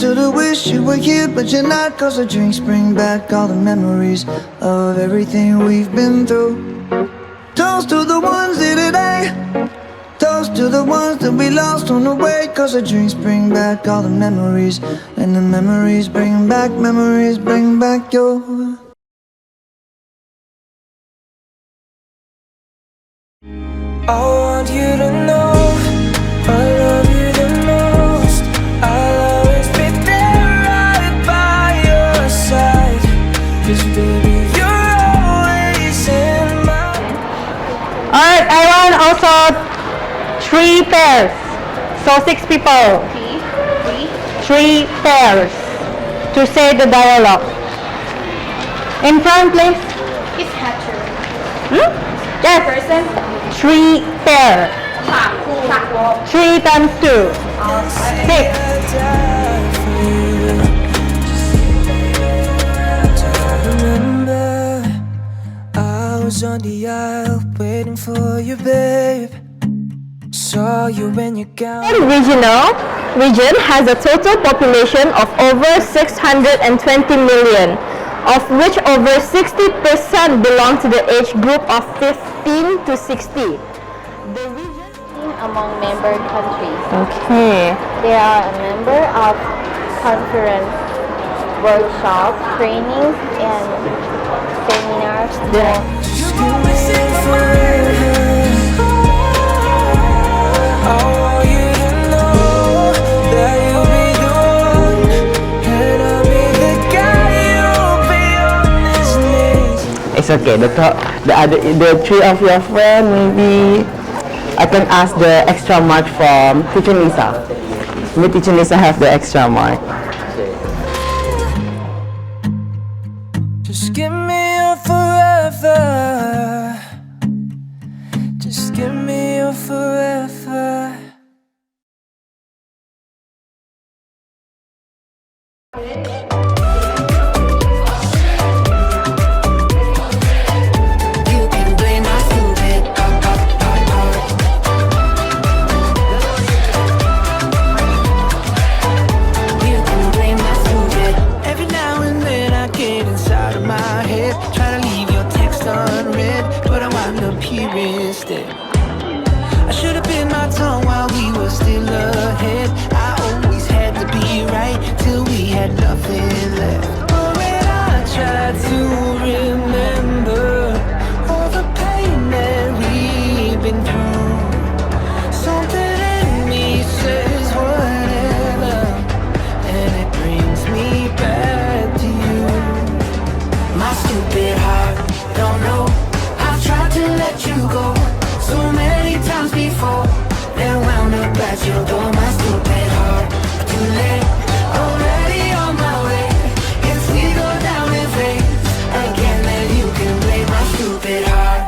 to the wish you were here, but you're not. Cause the drinks bring back all the memories of everything we've been through. Toast to the ones here today, toast to the ones that we lost on the way. Cause the drinks bring back all the memories, and the memories bring back your. I want you to know I love you the most. I'll always be there right by your side. 'Cause baby, you're always in my. Alright, I want also 3 pairs. So 6 people. 3 pairs to say the dialogue. In front, please. It's hatcher. Yes. Person. 3 pair. 3 times 2. 6. Remember, I was on the aisle waiting for you, babe. Saw you when you got. Region has a total population of over 620 million, of which over 60% belong to the age group of 15 to 60. The region Among member countries. Okay. They are a member of conference, workshops, trainings, and seminars. Just give me forever. I want you to know that you'll be the one, and I'll be the guy you'll be on his knees. It's okay. The 3 of your friends, maybe I can ask the extra mark from Teacher Lisa. Maybe Teacher Lisa have the extra mark. Just give me your forever. Just give me your forever. You can blame my stupid heart. You can blame my stupid. Every now and then I get inside of my head, try to leave your text unread, but I wind up here instead. I should have bit my tongue while we were still ahead. I always had to be right till we had nothing left. But when I try to remember all the pain that we've been through, something in me says whatever, and it brings me back to you. My stupid heart, don't know. I've tried to let you go so many times before, then wound up at your door. My stupid heart, too late, already on my way. If we go down in flames again, then you can blame my stupid heart.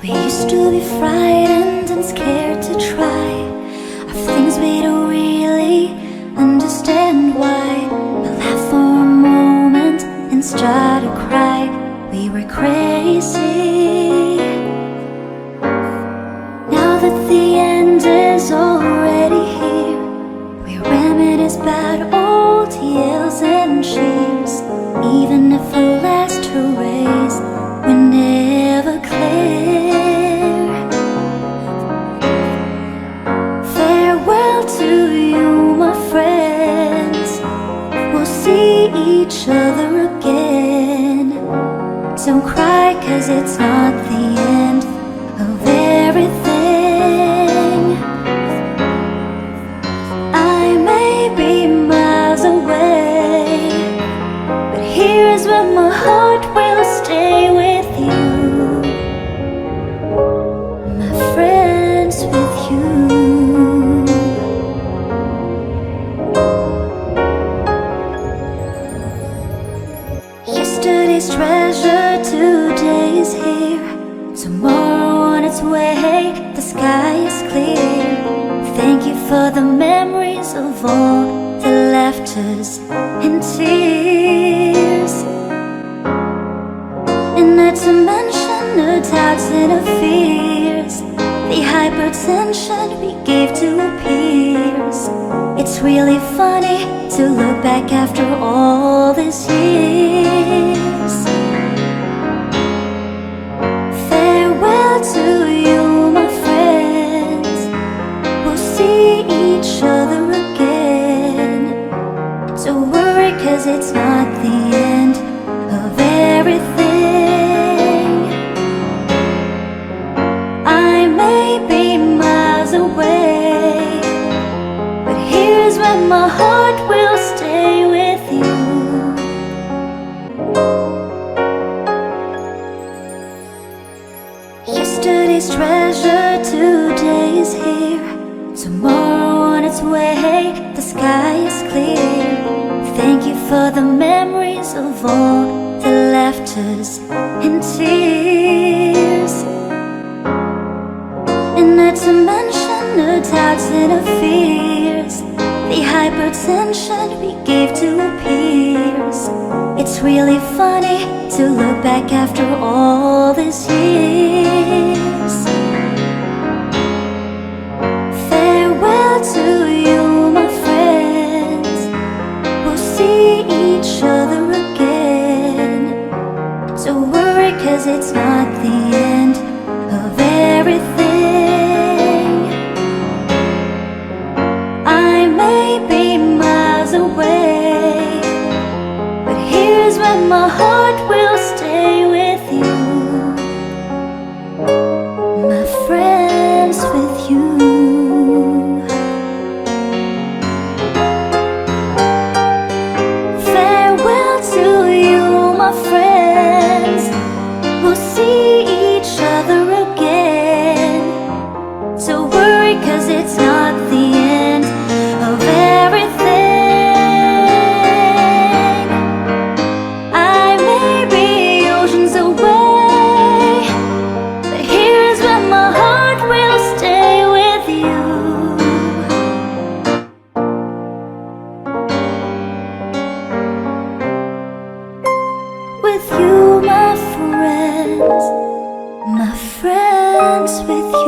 We used to be frightened and scared to try of things we don't really understand why. We laugh for a moment and start to cry. We were crazy. Now that the end is already here, we reminisce about old yells and cheers. Even if the last hurrays were never clear. Farewell to you, my friends. We'll see each other again. Don't cry, 'cause it's not the end of everything. I may be miles away, but here's where my heart will stay with you. My friends with you. Yesterday's treasure today is here. Tomorrow on its way, the sky is clear. Thank you for the memories of all the laughters and tears. And not to mention the doubts and the fears, the hypertension we gave to peers. It's really funny to look back after all these years. Farewell to you, my friends. We'll see each other again. Don't worry, 'cause it's not the end of everything. I may be miles away, but here's where my heart will stay with you. Yesterday's treasure today is here. Tomorrow on its way, the sky is clear. Thank you for the memories of all the laughters and tears. And not to mention the doubts and the fears, the hypertension we gave to peers. It's really funny to look back after all these years. Farewell to you, my friends. We'll see each other again. Don't worry, 'cause it's not the end of everything. I may be miles away, but here's where my heart will stay with you. My friends, with you. Farewell to you, my friends. We'll see each other again. Don't worry, 'cause it's not the end of everything. I may be oceans away, but here's where my heart will stay with you. With you, my friends, with you.